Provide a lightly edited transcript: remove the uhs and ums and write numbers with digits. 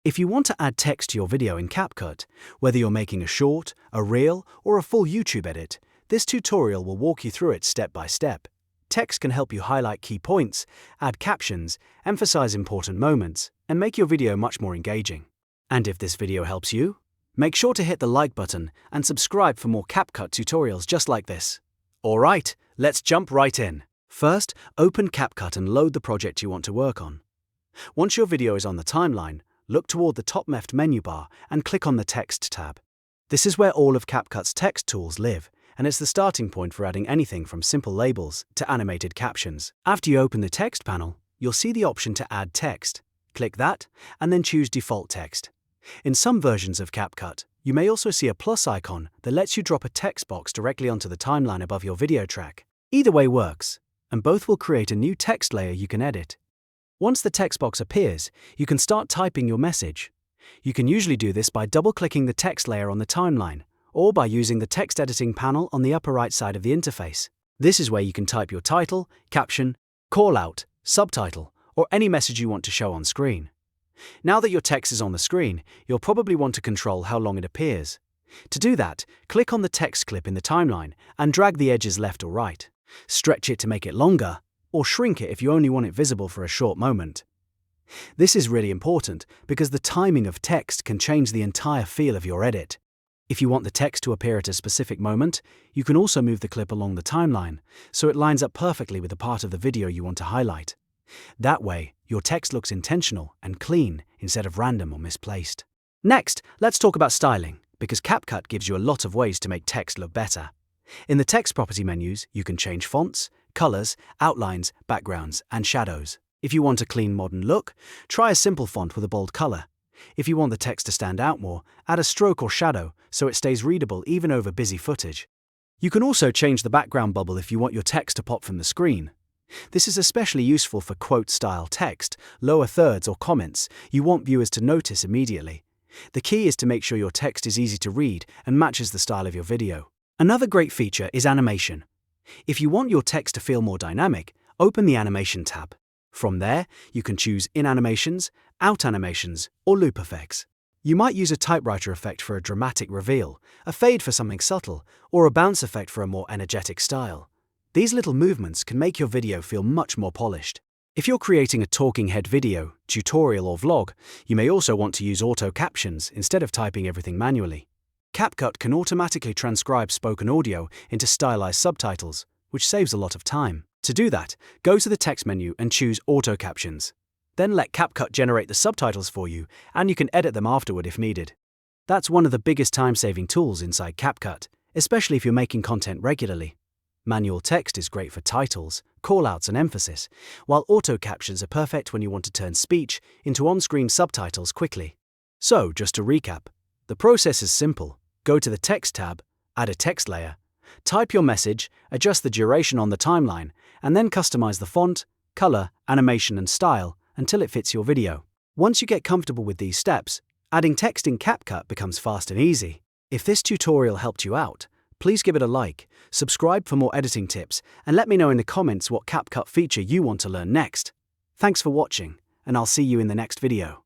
If you want to add text to your video in CapCut, whether you're making a short, a reel, or a full YouTube edit, this tutorial will walk you through it step by step. Text can help you highlight key points, add captions, emphasize important moments, and make your video much more engaging. And if this video helps you, make sure to hit the like button and subscribe for more CapCut tutorials just like this. Alright, let's jump right in. First, open CapCut and load the project you want to work on. Once your video is on the timeline, look toward the top left menu bar and click on the Text tab. This is where all of CapCut's text tools live, and it's the starting point for adding anything from simple labels to animated captions. After you open the text panel, you'll see the option to add text. Click that, and then choose Default Text. In some versions of CapCut, you may also see a plus icon that lets you drop a text box directly onto the timeline above your video track. Either way works, and both will create a new text layer you can edit. Once the text box appears, you can start typing your message. You can usually do this by double-clicking the text layer on the timeline, or by using the text editing panel on the upper right side of the interface. This is where you can type your title, caption, call-out, subtitle, or any message you want to show on screen. Now that your text is on the screen, you'll probably want to control how long it appears. To do that, click on the text clip in the timeline and drag the edges left or right. Stretch it to make it longer, or shrink it if you only want it visible for a short moment. This is really important because the timing of text can change the entire feel of your edit. If you want the text to appear at a specific moment, you can also move the clip along the timeline so it lines up perfectly with the part of the video you want to highlight. That way, your text looks intentional and clean instead of random or misplaced. Next, let's talk about styling, because CapCut gives you a lot of ways to make text look better. In the text property menus, you can change fonts, colors, outlines, backgrounds, and shadows. If you want a clean modern look, try a simple font with a bold color. If you want the text to stand out more, add a stroke or shadow so it stays readable even over busy footage. You can also change the background bubble if you want your text to pop from the screen. This is especially useful for quote-style text, lower thirds, or comments you want viewers to notice immediately. The key is to make sure your text is easy to read and matches the style of your video. Another great feature is animation. If you want your text to feel more dynamic, open the Animation tab. From there, you can choose In Animations, Out Animations, or Loop Effects. You might use a typewriter effect for a dramatic reveal, a fade for something subtle, or a bounce effect for a more energetic style. These little movements can make your video feel much more polished. If you're creating a talking head video, tutorial, or vlog, you may also want to use Auto Captions instead of typing everything manually. CapCut can automatically transcribe spoken audio into stylized subtitles, which saves a lot of time. To do that, go to the text menu and choose Auto Captions. Then let CapCut generate the subtitles for you, and you can edit them afterward if needed. That's one of the biggest time-saving tools inside CapCut, especially if you're making content regularly. Manual text is great for titles, callouts, and emphasis, while Auto Captions are perfect when you want to turn speech into on-screen subtitles quickly. So, just to recap, the process is simple. Go to the Text tab, add a text layer, type your message, adjust the duration on the timeline, and then customize the font, color, animation, and style until it fits your video. Once you get comfortable with these steps, adding text in CapCut becomes fast and easy. If this tutorial helped you out, please give it a like, subscribe for more editing tips, and let me know in the comments what CapCut feature you want to learn next. Thanks for watching, and I'll see you in the next video.